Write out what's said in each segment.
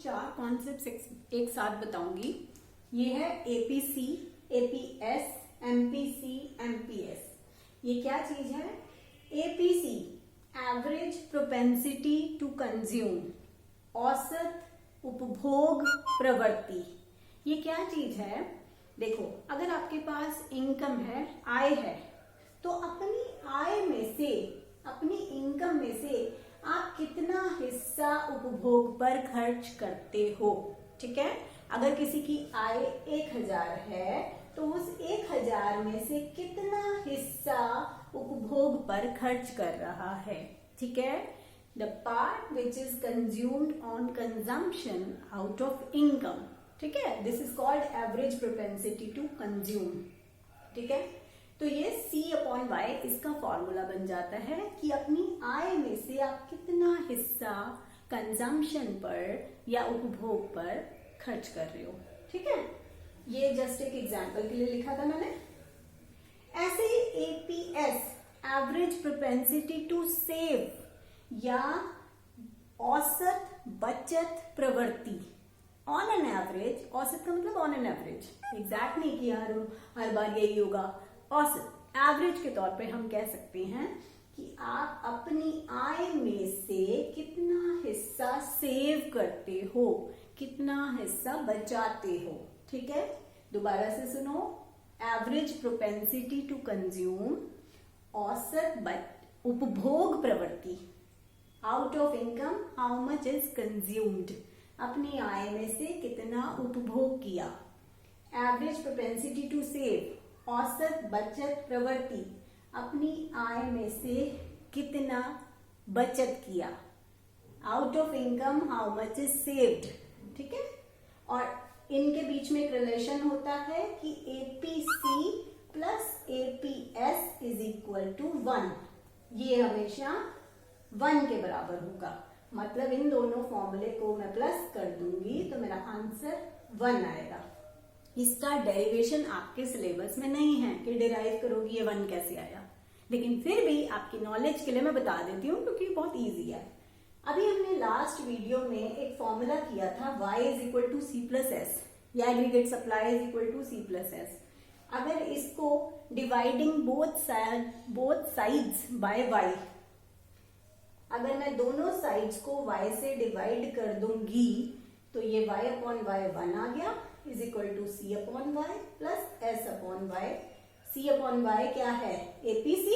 चार कॉन्सेप्ट एक साथ बताऊंगी। ये है एपीसी, एपीएस, एमपीसी, एमपीएस। ये क्या चीज है? APC average propensity to consume, औसत उपभोग प्रवृत्ति। ये क्या चीज है? देखो, अगर आपके पास इनकम है, आय है, तो अपनी आय में से, अपनी इनकम में से आप कितना हिस्सा उपभोग पर खर्च करते हो। ठीक है, अगर किसी की आय 1000 है तो उस 1000 में से कितना हिस्सा उपभोग पर खर्च कर रहा है। ठीक है, the part which is consumed on consumption out of income. ठीक है, this is called average propensity to consume. ठीक है, तो ये C/Y इसका फॉर्मूला बन जाता है कि अपनी आय में से आप कितना हिस्सा कंजम्पशन पर या उपभोग पर खर्च कर रहे हो। ठीक है, ये जस्ट एक एग्जांपल के लिए लिखा था मैंने। ऐसे ही APS average propensity to save या औसत बचत प्रवृत्ति, ऑन एन एवरेज, औसत का मतलब ऑन एन एवरेज, एग्जैक्ट नहीं कि हर बार यही होगा, औसत एवरेज के तौर पे हम कह सकते हैं कि आप अपनी आय में से कितना हिस्सा सेव करते हो, कितना हिस्सा बचाते हो। ठीक है, दोबारा से सुनो, एवरेज प्रोपेंसिटी टू कंज्यूम, औसत उपभोग प्रवृत्ति, out of income how much is consumed, अपनी आय में से कितना उपभोग किया। एवरेज प्रोपेंसिटी टू सेव, औसत बचत प्रवृत्ति, अपनी आय में से कितना बचत किया। Out of income how much is saved. ठीक है, और इनके बीच में एक रिलेशन होता है कि APC plus APS is equal to 1। ये हमेशा 1 के बराबर होगा, मतलब इन दोनों फॉर्मूले को मैं प्लस कर दूंगी तो मेरा आंसर 1 आएगा। इसका डेरिवेशन आपके सिलेबस में नहीं है कि डिराइव करोगी ये 1 कैसे आया, लेकिन फिर भी आपकी नॉलेज के लिए मैं बता देती हूँ क्योंकि बहुत इजी है। अभी हमने लास्ट वीडियो में एक फॉर्मूला किया था y is equal to C plus S या aggregate supply is equal to C plus S. अगर इसको dividing both sides by y, अगर मैं दोनों साइड्स को y से डिवाइड कर दूंगी तो ये y अपॉन y 1 आ गया is equal to C upon y plus S upon y। C upon y क्या है? APC,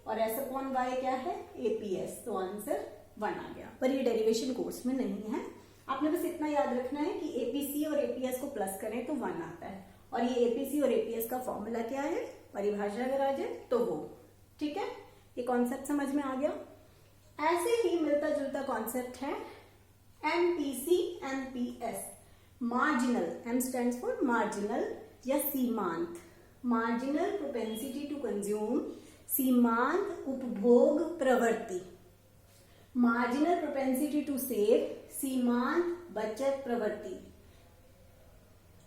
और S अपॉन y क्या है? APS। तो आंसर 1 आ गया, पर ये डेरिवेशन कोर्स में नहीं है। आपने बस इतना याद रखना है कि APC और APS को प्लस करें तो 1 आता है, और ये APC और APS का फॉर्मूला क्या है, परिभाषा अगर आ जाए तो वो। ठीक है, ये कॉन्सेप्ट समझ में आ गया। ऐसे ही मिलता जुलता कॉन्सेप्ट है MPC, MPS, marginal, M stands for marginal या सीमांत, मार्जिनल प्रोपेंसिटी टू कंज्यूम, सीमांत उपभोग प्रवृत्ति, मार्जिनल प्रोपेंसिटी टू सेव, सीमांत बचत प्रवृत्ति।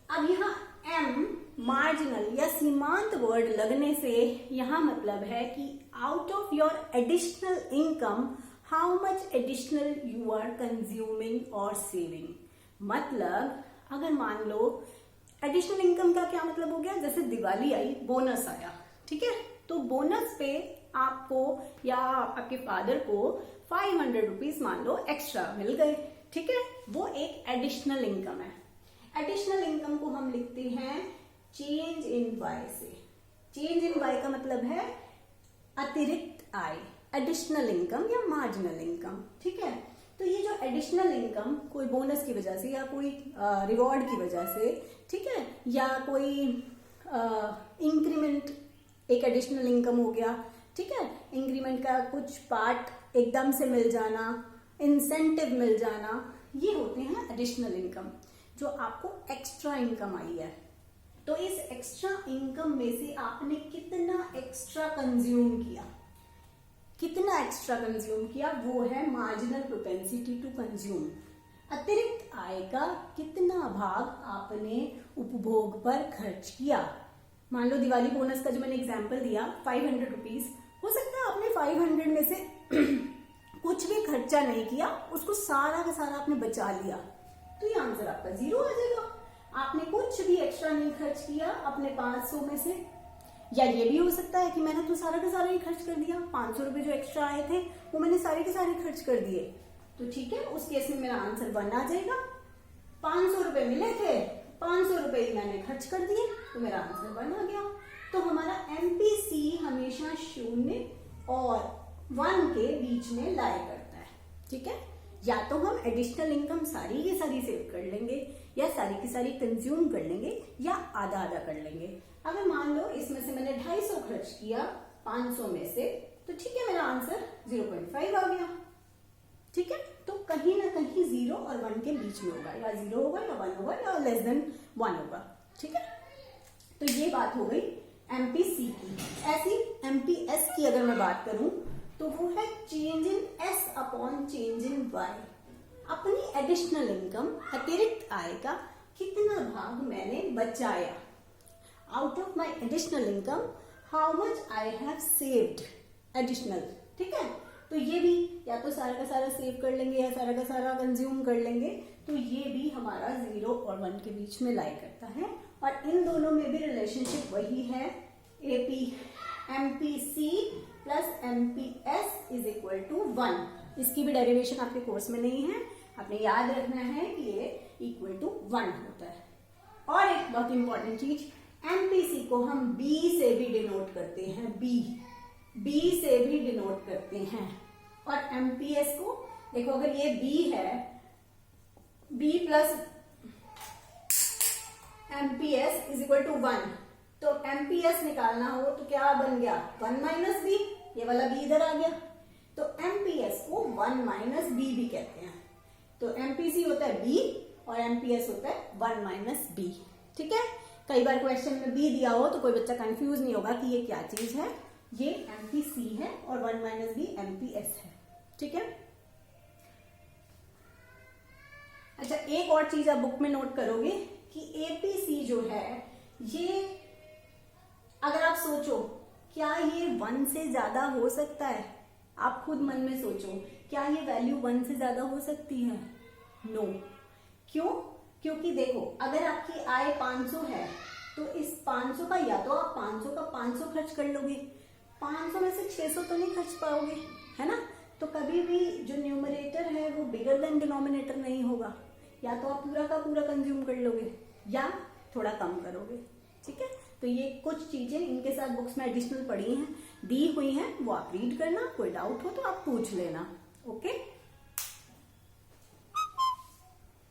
अब यहाँ M मार्जिनल या सीमांत वर्ड लगने से यहाँ मतलब है कि out of your additional income how much additional you are consuming और सेविंग। मतलब अगर मान लो एडिशनल इनकम का क्या मतलब हो गया, जैसे दिवाली आई, बोनस आया, ठीक है, तो बोनस पे आपको या आपके फादर को 500 रुपीज मान लो एक्स्ट्रा मिल गए। ठीक है, वो एक एडिशनल इनकम है। एडिशनल इनकम को हम लिखते हैं चेंज इन वाई से। चेंज इन वाई का मतलब है अतिरिक्त आय, एडिशनल इनकम या मार्जिनल इनकम। ठीक है, तो ये जो एडिशनल इनकम कोई बोनस की वजह से या कोई रिवॉर्ड की वजह से, ठीक है, या कोई इंक्रीमेंट एक एडिशनल इनकम हो गया। ठीक है, इंक्रीमेंट का कुछ पार्ट एकदम से मिल जाना, इंसेंटिव मिल जाना, ये होते हैं एडिशनल इनकम, जो आपको एक्स्ट्रा इनकम आई है। तो इस एक्स्ट्रा इनकम में से आपने कितना एक्स्ट्रा कंज्यूम किया, कितना एक्स्ट्रा कंज्यूम किया, वो है मार्जिनल प्रोपेंसिटी टू कंज्यूम। अतिरिक्त आय का कितना भाग आपने उपभोग पर खर्च किया। मान लो दिवाली बोनस का जो मैंने एग्जांपल दिया 500 रुपीज, हो सकता है आपने 500 में से कुछ भी खर्चा नहीं किया, उसको सारा का सारा आपने बचा लिया। तो ये आंसर आपका 0 आ जाएगा। आपने कुछ भी एक्स्ट्रा नहीं खर्च किया अपने 500 में से। या ये भी हो सकता है कि मैंने तो सारा का सारा ही खर्च कर दिया, 500 रुपए जो एक्स्ट्रा आए थे वो मैंने सारे के सारे खर्च कर दिए, तो ठीक है, उस केस में मेरा आंसर 1 आ जाएगा। 500 रुपए मिले थे, 500 रुपए ही मैंने खर्च कर दिए, तो मेरा आंसर 1 आ गया। तो हमारा एमपीसी हमेशा 0 और 1 के बीच में लाई करता है, ठीक है। या तो हम एडिशनल इनकम सारी की सारी सेव कर लेंगे, या सारी की सारी कंज्यूम कर लेंगे, या आधा आधा कर लेंगे। अगर मान लो इसमें से मैंने 250 खर्च किया 500 में से, तो ठीक है, मेरा आंसर 0.5 आ गया, ठीक है। तो कहीं ना कहीं 0 और 1 के बीच में होगा, या 0 होगा या 1 होगा या लेस देन 1 होगा, ठीक है। तो ये बात हो गई एमपीसी की। ऐसी एमपीएस की अगर मैं बात करूं तो वो है change in S upon change in y. अपनी एडिशनल इनकम, अतिरिक्त आय का कितना भाग मैंने बचाया। Out of my additional income how much I have saved additional, ठीक है। तो ये भी या तो सारा का सारा सेव कर लेंगे या सारा का सारा कंज्यूम कर लेंगे, तो ये भी हमारा 0 और 1 के बीच में लाई करता है। और इन दोनों में भी रिलेशनशिप वही है, MPC plus MPS is equal to 1। इसकी भी डेरिवेशन आपके कोर्स में नहीं है, आपने याद रखना है कि ये इक्वल टू 1 होता है। और एक बहुत इंपॉर्टेंट चीज, एमपीसी को हम बी से भी डिनोट करते हैं, बी से भी डिनोट करते हैं। और एमपीएस को देखो, अगर ये बी है, b plus MPS is equal to 1, तो एमपीएस निकालना हो तो क्या बन गया, 1 माइनस बी, ये वाला बी इधर आ गया, तो एमपीएस को 1 माइनस बी भी कहते हैं। तो एमपीसी होता है बी और एमपीएस होता है 1 माइनस बी, ठीक है। कई बार क्वेश्चन में बी दिया हो तो कोई बच्चा कंफ्यूज नहीं होगा कि ये क्या चीज है, ये एमपीसी है और 1 माइनस बी एमपीएस है, ठीक है। अच्छा, एक और चीज आप बुक में नोट करोगे कि एपीसी जो है, ये अगर आप सोचो क्या ये 1 से ज्यादा हो सकता है, आप खुद मन में सोचो, क्या ये वैल्यू 1 से ज्यादा हो सकती है? नो। क्यों? क्योंकि देखो, अगर आपकी आय 500 है तो इस 500 का या तो आप 500 का 500 खर्च कर लोगे, 500 में से 600 तो नहीं खर्च पाओगे, है ना। तो कभी भी जो न्यूमरेटर है वो बिगर देन डिनोमिनेटर नहीं होगा, या तो आप पूरा का पूरा कंज्यूम कर लोगे या थोड़ा कम करोगे, ठीक है। तो ये कुछ चीजें इनके साथ बुक्स में एडिशनल पढ़ी हैं, दी हुई हैं, वो आप रीड करना, कोई डाउट हो तो आप पूछ लेना, ओके।